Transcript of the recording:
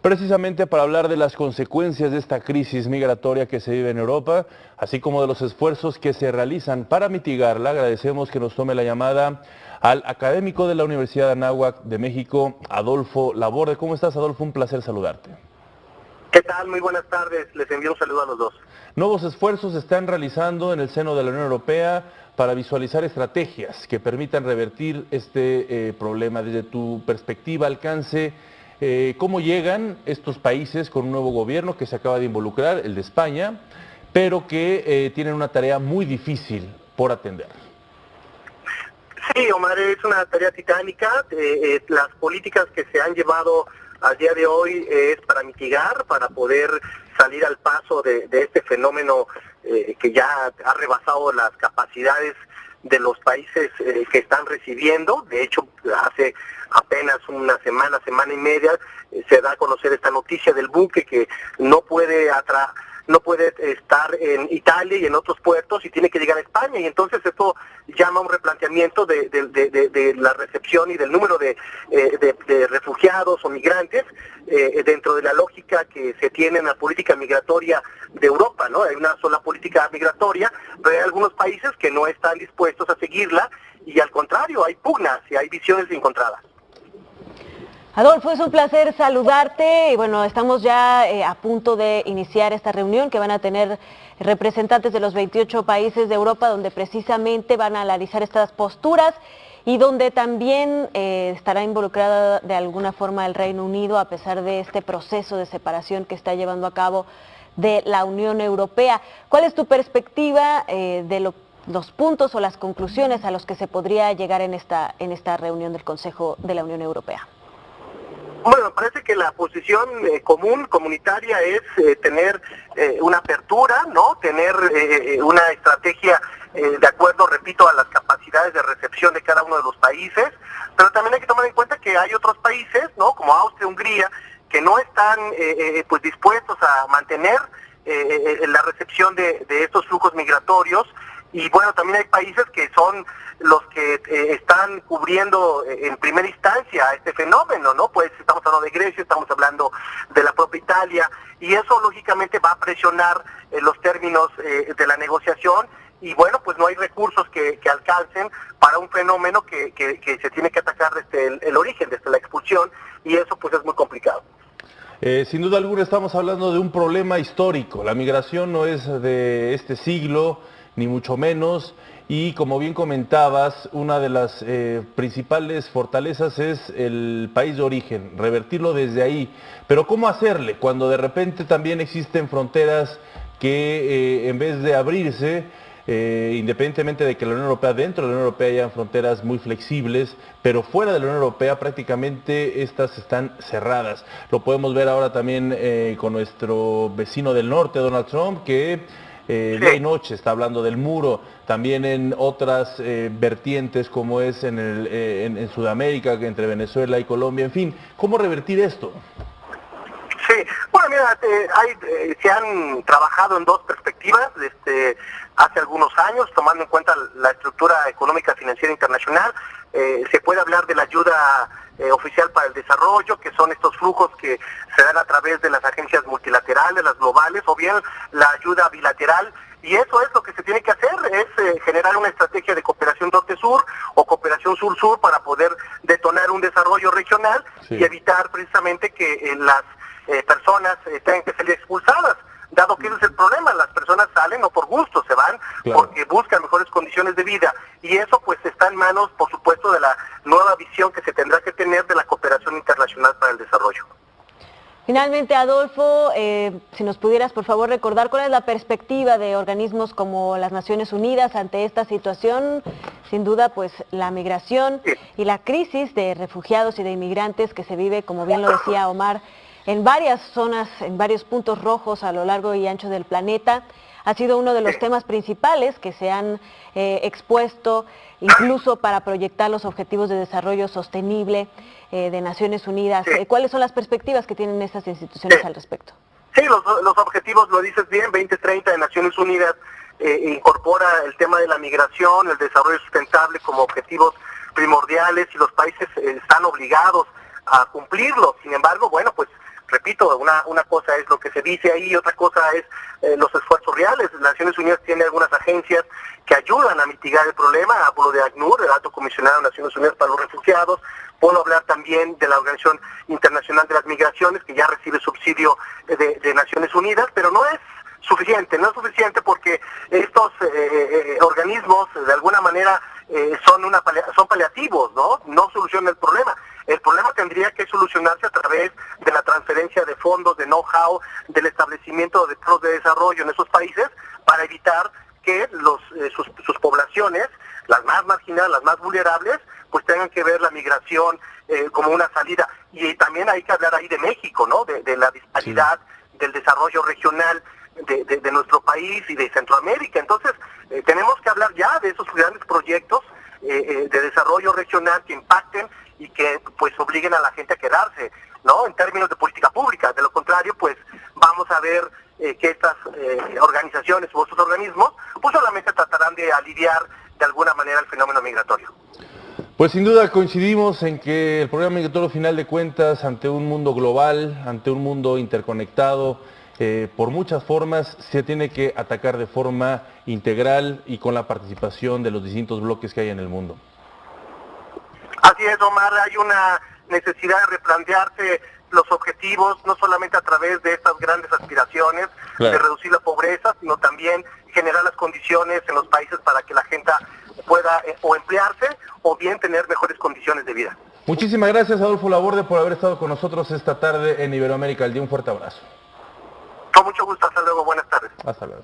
precisamente para hablar de las consecuencias de esta crisis migratoria que se vive en Europa, así como de los esfuerzos que se realizan para mitigarla. Agradecemos que nos tome la llamada al académico de la Universidad de Anáhuac de México, Adolfo Laborde. ¿Cómo estás, Adolfo? Un placer saludarte. ¿Qué tal? Muy buenas tardes. Les envío un saludo a los dos. Nuevos esfuerzos se están realizando en el seno de la Unión Europea para visualizar estrategias que permitan revertir este problema. Desde tu perspectiva, alcance, ¿cómo llegan estos países con un nuevo gobierno que se acaba de involucrar, el de España, pero que tienen una tarea muy difícil por atender? Sí, Omar, es una tarea titánica. Las políticas que se han llevado al día de hoy es para mitigar, para poder salir al paso de este fenómeno que ya ha rebasado las capacidades de los países que están recibiendo. De hecho, hace apenas una semana y media, se da a conocer esta noticia del buque que no puede estar en Italia y en otros puertos y tiene que llegar a España, y entonces esto llama a un replanteamiento de la recepción y del número de refugiados o migrantes dentro de la lógica que se tiene en la política migratoria de Europa, ¿no? Hay una sola política migratoria, pero hay algunos países que no están dispuestos a seguirla y al contrario, hay pugnas y hay visiones encontradas. Adolfo, es un placer saludarte y bueno, estamos ya a punto de iniciar esta reunión que van a tener representantes de los 28 países de Europa, donde precisamente van a analizar estas posturas y donde también estará involucrada de alguna forma el Reino Unido, a pesar de este proceso de separación que está llevando a cabo de la Unión Europea. ¿Cuál es tu perspectiva de los puntos o las conclusiones a los que se podría llegar en esta reunión del Consejo de la Unión Europea? Bueno, me parece que la posición comunitaria es tener una apertura, ¿no? Tener una estrategia de acuerdo, repito, a las capacidades de recepción de cada uno de los países, pero también hay que tomar en cuenta que hay otros países, ¿no? Como Austria, Hungría, que no están pues dispuestos a mantener la recepción de estos flujos migratorios. Y bueno, también hay países que son los que están cubriendo en primera instancia este fenómeno, ¿no? Pues estamos hablando de Grecia, estamos hablando de la propia Italia, y eso lógicamente va a presionar los términos de la negociación, y bueno, pues no hay recursos que alcancen para un fenómeno que se tiene que atacar desde el origen, desde la expulsión, y eso pues es muy complicado. Sin duda alguna estamos hablando de un problema histórico. La migración no es de este siglo, ni mucho menos, y como bien comentabas, una de las principales fortalezas es el país de origen, revertirlo desde ahí. Pero ¿cómo hacerle cuando de repente también existen fronteras que en vez de abrirse, independientemente de que la Unión Europea, dentro de la Unión Europea hayan fronteras muy flexibles, pero fuera de la Unión Europea prácticamente estas están cerradas? Lo podemos ver ahora también con nuestro vecino del norte, Donald Trump, que día y noche está hablando del muro, también en otras vertientes como es en Sudamérica, entre Venezuela y Colombia, en fin. ¿Cómo revertir esto? Sí, bueno, mira, se han trabajado en dos perspectivas desde hace algunos años, tomando en cuenta la estructura económica financiera internacional. Se puede hablar de la ayuda oficial para el desarrollo, que son estos flujos que se dan a través de las agencias multilaterales, las globales, o bien la ayuda bilateral. Y eso es lo que se tiene que hacer, es generar una estrategia de cooperación norte-sur o cooperación sur-sur para poder detonar un desarrollo regional, sí, y evitar precisamente que las personas tengan que salir expulsadas, dado que ese es el problema. Las personas salen no por gusto, se van, claro, porque buscan mejores condiciones de vida, y eso pues está en manos, por supuesto, de la nueva visión que se tendrá que tener de la cooperación internacional para el desarrollo. Finalmente, Adolfo, si nos pudieras por favor recordar cuál es la perspectiva de organismos como las Naciones Unidas ante esta situación. Sin duda, pues la migración y la crisis de refugiados y de inmigrantes que se vive, como bien lo decía Omar, en varias zonas, en varios puntos rojos a lo largo y ancho del planeta, ha sido uno de los temas principales que se han expuesto, incluso para proyectar los objetivos de desarrollo sostenible de Naciones Unidas. ¿Cuáles son las perspectivas que tienen estas instituciones al respecto? Sí, los objetivos, lo dices bien, 2030 de Naciones Unidas incorpora el tema de la migración, el desarrollo sustentable como objetivos primordiales, y los países están obligados a cumplirlos. Sin embargo, bueno, pues repito, una cosa es lo que se dice ahí, otra cosa es los esfuerzos reales. Las Naciones Unidas tiene algunas agencias que ayudan a mitigar el problema. Hablo de ACNUR, el Alto Comisionado de Naciones Unidas para los Refugiados. Puedo hablar también de la Organización Internacional de las Migraciones, que ya recibe subsidio de Naciones Unidas, pero no es suficiente porque estos organismos de alguna manera son paliativos, no solucionan el problema. El problema tendría que solucionarse a través de la transferencia de fondos, de know-how, del establecimiento de planes de desarrollo en esos países para evitar que sus poblaciones, las más marginadas, las más vulnerables, pues tengan que ver la migración como una salida. Y también hay que hablar ahí de México, ¿no? De la disparidad del desarrollo regional de nuestro país y de Centroamérica. Entonces, tenemos que hablar ya de esos grandes proyectos de desarrollo regional que impacten y que pues obliguen a la gente a quedarse, ¿no? En términos de política pública. De lo contrario, pues vamos a ver que estas organizaciones u otros organismos pues solamente tratarán de aliviar de alguna manera el fenómeno migratorio. Pues sin duda coincidimos en que el problema migratorio, final de cuentas, ante un mundo global, ante un mundo interconectado, por muchas formas, se tiene que atacar de forma integral y con la participación de los distintos bloques que hay en el mundo. Así es, Omar, hay una necesidad de replantearse los objetivos, no solamente a través de estas grandes aspiraciones, de reducir la pobreza, sino también generar las condiciones en los países para que la gente pueda o emplearse o bien tener mejores condiciones de vida. Muchísimas gracias, Adolfo Laborde, por haber estado con nosotros esta tarde en Iberoamérica al Día. Un fuerte abrazo. Con mucho gusto, hasta luego, buenas tardes. Hasta luego.